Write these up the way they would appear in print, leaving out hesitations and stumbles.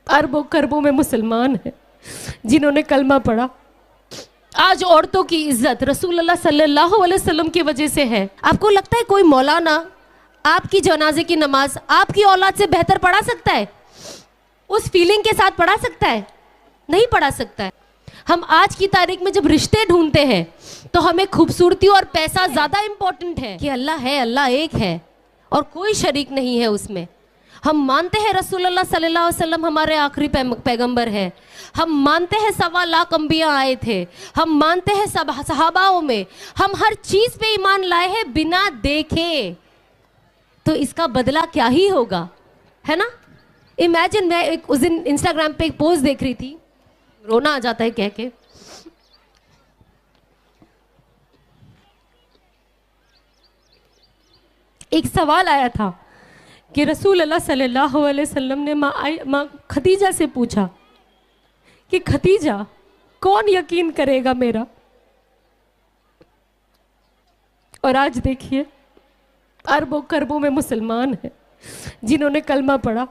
अरबों खरबों में मुसलमान हैं जिन्होंने कलमा पढ़ा। आज औरतों की इज्जत रसूलुल्लाह सल्लल्लाहु अलैहि वसल्लम की वजह से है। आपको लगता है कोई मौलाना आपकी जनाजे की नमाज आपकी औलाद से बेहतर पढ़ा सकता है? उस फीलिंग के साथ पढ़ा सकता है? नहीं पढ़ा सकता है। हम आज की तारीख में जब रिश्ते ढूंढते हैं तो हमें खूबसूरती और पैसा ज़्यादा इंपॉर्टेंट है कि अल्लाह है, अल्लाह एक है और कोई शरीक नहीं है उसमें। हम मानते हैं रसूलुल्लाह सल्लल्लाहु अलैहि वसल्लम हमारे आखिरी पैगंबर है। हम मानते हैं 1.25 लाख अंबिया आए थे। हम मानते हैं सब सहाबाओं में हम हर चीज़ पे ईमान लाए हैं बिना देखे। तो इसका बदला क्या ही होगा, है ना? इमेजिन, मैं उस दिन इंस्टाग्राम पे एक पोस्ट देख रही थी, रोना आ जाता है कह के। एक सवाल आया था कि रसूल अल्लाह सल्लल्लाहु अलैहि वसल्लम ने माँ खदीजा से पूछा कि खदीजा कौन यकीन करेगा मेरा? और आज देखिए अरबों खरबों में मुसलमान हैं जिन्होंने कलमा पढ़ा।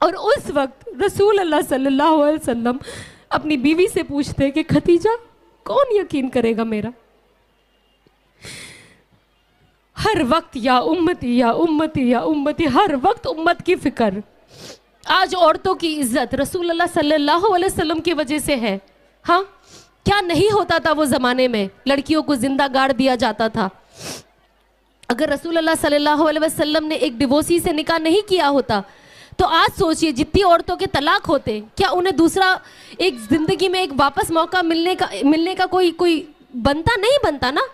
और उस वक्त रसूल अल्लाह सल्लल्लाहु अलैहि वसल्लम अपनी बीवी से पूछते कि खदीजा कौन यकीन करेगा मेरा? हर वक्त या उम्मती या उम्मती या उम्मती, हर वक्त उम्मत की फिक्र। आज औरतों की इज्जत रसूलुल्लाह सल्लल्लाहु अलैहि वसल्लम की वजह से है। हाँ, क्या नहीं होता था वो ज़माने में? लड़कियों को जिंदा गाड़ दिया जाता था। अगर रसूलुल्लाह सल्लल्लाहु अलैहि वसल्लम ने एक डिवोर्सी से निकाह नहीं किया होता तो आज सोचिए जितनी औरतों के तलाक होते, क्या उन्हें दूसरा एक जिंदगी में एक वापस मौका मिलने का कोई बनता? नहीं बनता ना।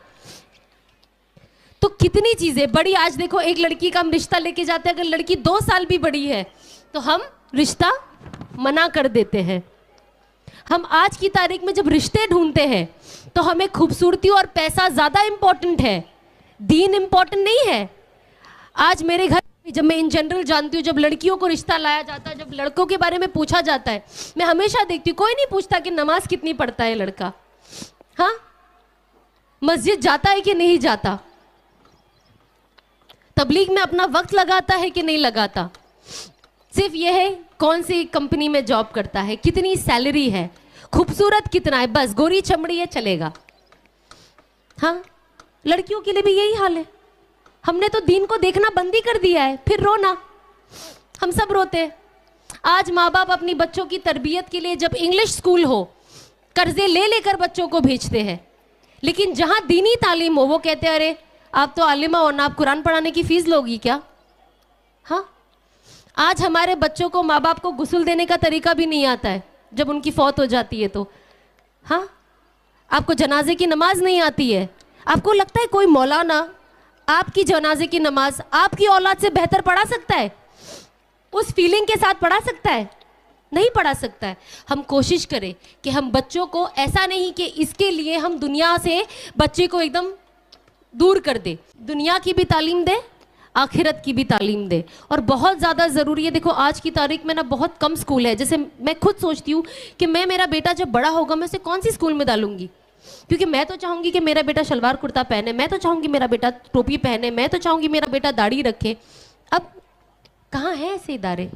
तो कितनी चीजें बड़ी। आज देखो, एक लड़की का हम रिश्ता लेके जाते हैं, अगर लड़की 2 साल भी बड़ी है तो हम रिश्ता मना कर देते हैं। हम आज की तारीख में जब रिश्ते ढूंढते हैं तो हमें खूबसूरती और पैसा ज्यादा इंपॉर्टेंट है, दीन इंपॉर्टेंट नहीं है। आज मेरे घर जब मैं इन जनरल जानती हूँ, जब लड़कियों को रिश्ता लाया जाता है, जब लड़कों के बारे में पूछा जाता है, मैं हमेशा देखती हूँ कोई नहीं पूछता कि नमाज कितनी पढ़ता है लड़का, हाँ, मस्जिद जाता है कि नहीं जाता, तबलीग में अपना वक्त लगाता है कि नहीं लगाता। सिर्फ यह है कौन सी कंपनी में जॉब करता है, कितनी सैलरी है, खूबसूरत कितना है, बस गोरी चमड़ी है चलेगा। हाँ, लड़कियों के लिए भी यही हाल है। हमने तो दीन को देखना बंद ही कर दिया है, फिर रोना, हम सब रोते हैं। आज माँ बाप अपनी बच्चों की तरबियत के लिए जब इंग्लिश स्कूल हो कर्जे ले लेकर बच्चों को भेजते हैं, लेकिन जहाँ दीनी तालीम हो वो कहते हैं अरे आप तो आलिमा हो ना, आप कुरान पढ़ाने की फीस लोगी क्या? हाँ, आज हमारे बच्चों को माँ बाप को गुस्ल देने का तरीका भी नहीं आता है जब उनकी फौत हो जाती है तो। हाँ, आपको जनाजे की नमाज नहीं आती है। आपको लगता है कोई मौलाना आपकी जनाजे की नमाज आपकी औलाद से बेहतर पढ़ा सकता है? उस फीलिंग के साथ पढ़ा सकता है? नहीं पढ़ा सकता है। हम कोशिश करें कि हम बच्चों को, ऐसा नहीं कि इसके लिए हम दुनिया से बच्चे को एकदम दूर कर दे, दुनिया की भी तालीम दे, आखिरत की भी तालीम दे। और बहुत ज़्यादा ज़रूरी है। देखो आज की तारीख में ना बहुत कम स्कूल है। जैसे मैं खुद सोचती हूँ कि मेरा बेटा जब बड़ा होगा मैं उसे कौन सी स्कूल में डालूंगी, क्योंकि मैं तो चाहूँगी कि मेरा बेटा शलवार कुर्ता पहने, मैं तो चाहूँगी मेरा बेटा टोपी पहने, मैं तो चाहूँगी मेरा बेटा दाढ़ी रखे। अब कहाँ हैं ऐसे इदारे?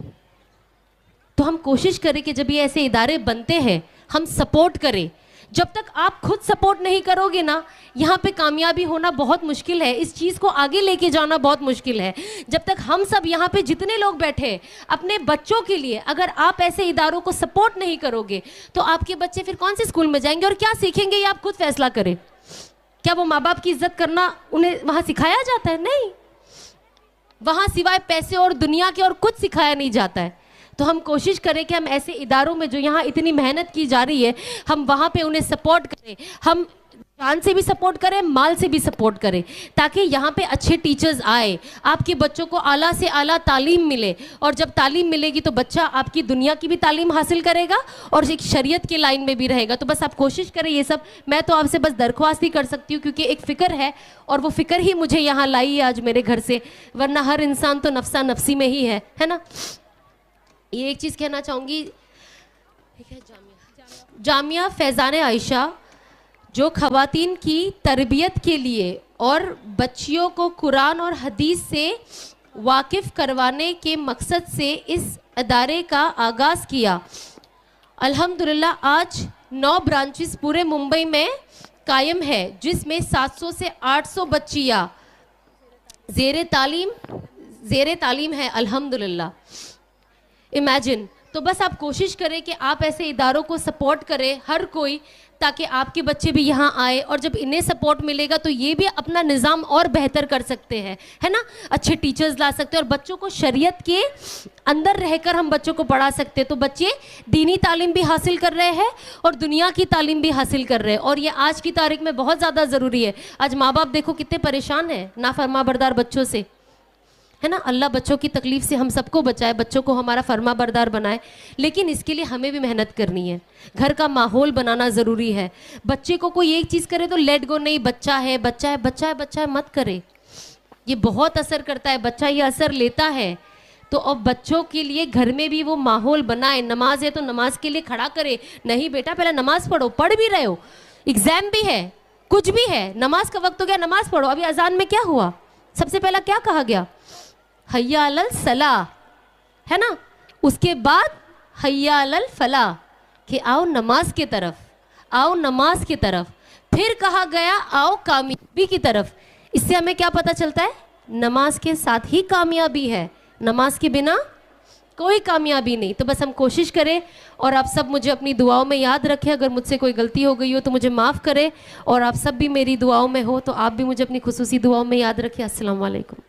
तो हम कोशिश करें कि जब ये ऐसे इदारे बनते हैं हम सपोर्ट करें। जब तक आप खुद सपोर्ट नहीं करोगे ना, यहाँ पे कामयाबी होना बहुत मुश्किल है, इस चीज़ को आगे लेके जाना बहुत मुश्किल है। जब तक हम सब यहाँ पे जितने लोग बैठे हैं अपने बच्चों के लिए, अगर आप ऐसे इदारों को सपोर्ट नहीं करोगे तो आपके बच्चे फिर कौन से स्कूल में जाएंगे और क्या सीखेंगे ये आप खुद फैसला करें। क्या वो माँ बाप की इज्जत करना उन्हें वहाँ सिखाया जाता है? नहीं, वहाँ सिवाय पैसे और दुनिया के और कुछ सिखाया नहीं जाता है। तो हम कोशिश करें कि हम ऐसे इदारों में जो यहाँ इतनी मेहनत की जा रही है हम वहाँ पे उन्हें सपोर्ट करें। हम जान से भी सपोर्ट करें, माल से भी सपोर्ट करें, ताकि यहाँ पे अच्छे टीचर्स आए, आपके बच्चों को आला से आला तालीम मिले। और जब तालीम मिलेगी तो बच्चा आपकी दुनिया की भी तालीम हासिल करेगा और एक शरीयत के लाइन में भी रहेगा। तो बस आप कोशिश करें ये सब। मैं तो आपसे बस दरख्वास्त ही कर सकती हूँ क्योंकि एक फ़िक्र है और वो फ़िक्र ही मुझे यहाँ लाई है आज मेरे घर से, वरना हर इंसान तो नफ्सा नफ्सी में ही है ना। ये एक चीज़ कहना चाहूँगी, जामिया फैज़ान आयशा जो ख़वातीन की तरबियत के लिए और बच्चियों को कुरान और हदीस से वाकिफ़ करवाने के मकसद से इस अदारे का आगाज़ किया। अल्हम्दुलिल्लाह आज 9 ब्रांचेस पूरे मुंबई में कायम है, जिसमें 700 से 800 बच्चियाँ ज़ेरे तालीम है अल्हम्दुलिल्लाह। इमेजिन, तो बस आप कोशिश करें कि आप ऐसे इदारों को सपोर्ट करें हर कोई, ताकि आपके बच्चे भी यहाँ आए, और जब इन्हें सपोर्ट मिलेगा तो ये भी अपना निज़ाम और बेहतर कर सकते हैं, है ना। अच्छे टीचर्स ला सकते हैं और बच्चों को शरीयत के अंदर रहकर हम बच्चों को पढ़ा सकते हैं। तो बच्चे दीनी तालीम भी हासिल कर रहे हैं और दुनिया की तालीम भी हासिल कर रहे हैं, और ये आज की तारीख में बहुत ज़्यादा ज़रूरी है। आज माँ बाप देखो कितने परेशान हैं नाफरमाबरदार बच्चों से, है ना। अल्लाह बच्चों की तकलीफ से हम सबको बचाए, बच्चों को हमारा फर्मा बरदार बनाए, लेकिन इसके लिए हमें भी मेहनत करनी है। घर का माहौल बनाना ज़रूरी है। बच्चे को कोई एक चीज़ करे तो लेट गो, नहीं बच्चा है बच्चा है बच्चा है बच्चा है मत करे, ये बहुत असर करता है, बच्चा ये असर लेता है। तो अब बच्चों के लिए घर में भी वो माहौल बनाए। नमाज है तो नमाज के लिए खड़ा करे, नहीं बेटा पहले नमाज पढ़ो, पढ़ भी रहे हो, एग्ज़ाम भी है, कुछ भी है, नमाज का वक्त हो गया, नमाज पढ़ो। अभी अजान में क्या हुआ, सबसे पहला क्या कहा गया, हय्या अलल सलाह, है ना। उसके बाद हय्या अलल फलाह, कि आओ नमाज की तरफ, आओ नमाज की तरफ। फिर कहा गया आओ कामयाबी की तरफ। इससे हमें क्या पता चलता है, नमाज के साथ ही कामयाबी है, नमाज के बिना कोई कामयाबी नहीं। तो बस हम कोशिश करें, और आप सब मुझे अपनी दुआओं में याद रखें। अगर मुझसे कोई गलती हो गई हो तो मुझे माफ़ करें, और आप सब भी मेरी दुआओं में हो तो आप भी मुझे अपनी खुसूसी दुआओं में याद रखें। अस्सलाम वालेकुम।